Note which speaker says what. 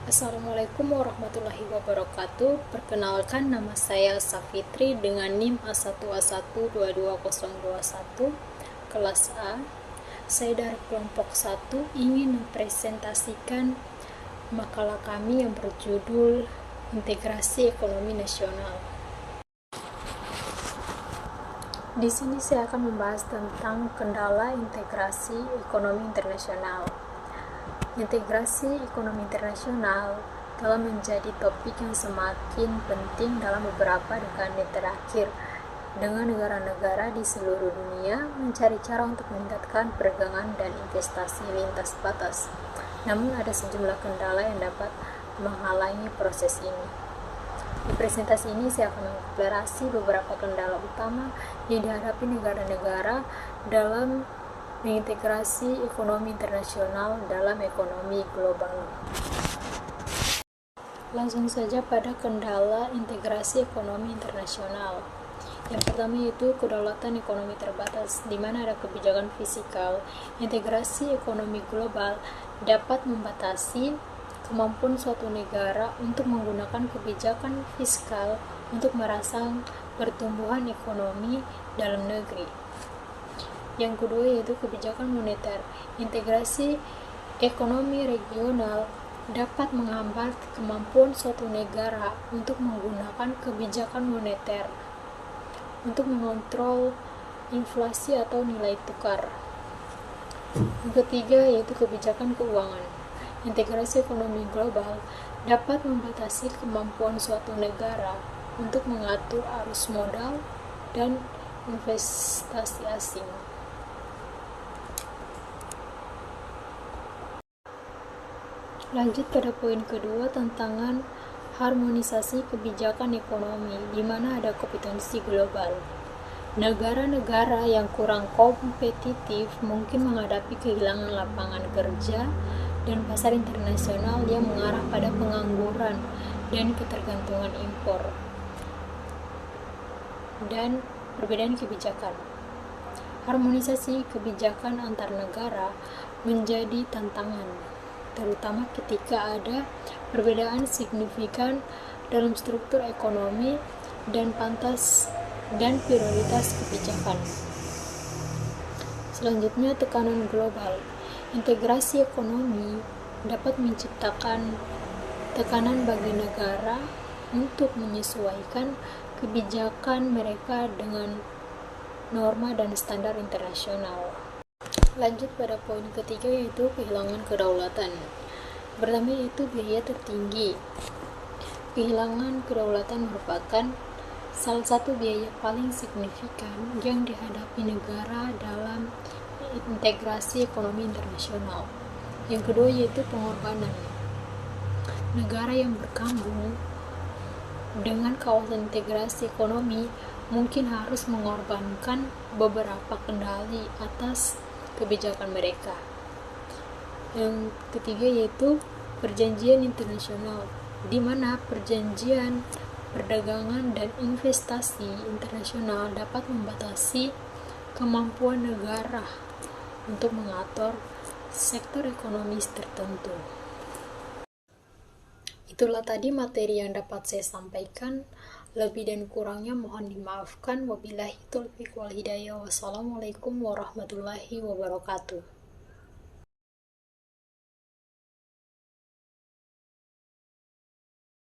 Speaker 1: Assalamualaikum warahmatullahi wabarakatuh. Perkenalkan, nama saya Safitri dengan NIM A1A12221 kelas A. Saya dari kelompok 1 ingin mempresentasikan makalah kami yang berjudul Integrasi Ekonomi Nasional. Di sini saya akan membahas tentang kendala integrasi ekonomi internasional. Integrasi ekonomi internasional telah menjadi topik yang semakin penting dalam beberapa dekade terakhir, dengan negara-negara di seluruh dunia mencari cara untuk meningkatkan perdagangan dan investasi lintas batas. Namun ada sejumlah kendala yang dapat menghalangi proses ini. Di presentasi ini saya akan mengeksplorasi beberapa kendala utama yang dihadapi negara-negara dalam mengintegrasi ekonomi internasional dalam ekonomi global. Langsung saja pada kendala integrasi ekonomi internasional. Yang pertama yaitu kedaulatan ekonomi terbatas, di mana ada kebijakan fiskal. Integrasi ekonomi global dapat membatasi kemampuan suatu negara untuk menggunakan kebijakan fiskal untuk merangsang pertumbuhan ekonomi dalam negeri. Yang kedua yaitu kebijakan moneter. Integrasi ekonomi regional dapat menghambat kemampuan suatu negara untuk menggunakan kebijakan moneter untuk mengontrol inflasi atau nilai tukar. Yang ketiga yaitu kebijakan keuangan. Integrasi ekonomi global dapat membatasi kemampuan suatu negara untuk mengatur arus modal dan investasi asing. Lanjut pada poin kedua, tantangan harmonisasi kebijakan ekonomi, di mana ada kompetensi global. Negara-negara yang kurang kompetitif mungkin menghadapi kehilangan lapangan kerja dan pasar internasional yang mengarah pada pengangguran dan ketergantungan impor. Dan perbedaan kebijakan. Harmonisasi kebijakan antar negara menjadi tantangan, terutama ketika ada perbedaan signifikan dalam struktur ekonomi dan prioritas kebijakan. Selanjutnya, tekanan global. Integrasi ekonomi dapat menciptakan tekanan bagi negara untuk menyesuaikan kebijakan mereka dengan norma dan standar internasional. Lanjut pada poin ketiga yaitu kehilangan kedaulatan. Pertama yaitu biaya tertinggi. Kehilangan kedaulatan merupakan salah satu biaya paling signifikan yang dihadapi negara dalam integrasi ekonomi internasional. Yang kedua yaitu pengorbanan. Negara yang bergabung dengan kawasan integrasi ekonomi mungkin harus mengorbankan beberapa kendali atas kebijakan mereka. Yang ketiga yaitu perjanjian internasional, di mana perjanjian perdagangan dan investasi internasional dapat membatasi kemampuan negara untuk mengatur sektor ekonomis tertentu. Itulah tadi materi yang dapat saya sampaikan. Lebih dan kurangnya mohon dimaafkan. Wabillahi taufiq wal hidayah. Wassalamualaikum warahmatullahi wabarakatuh.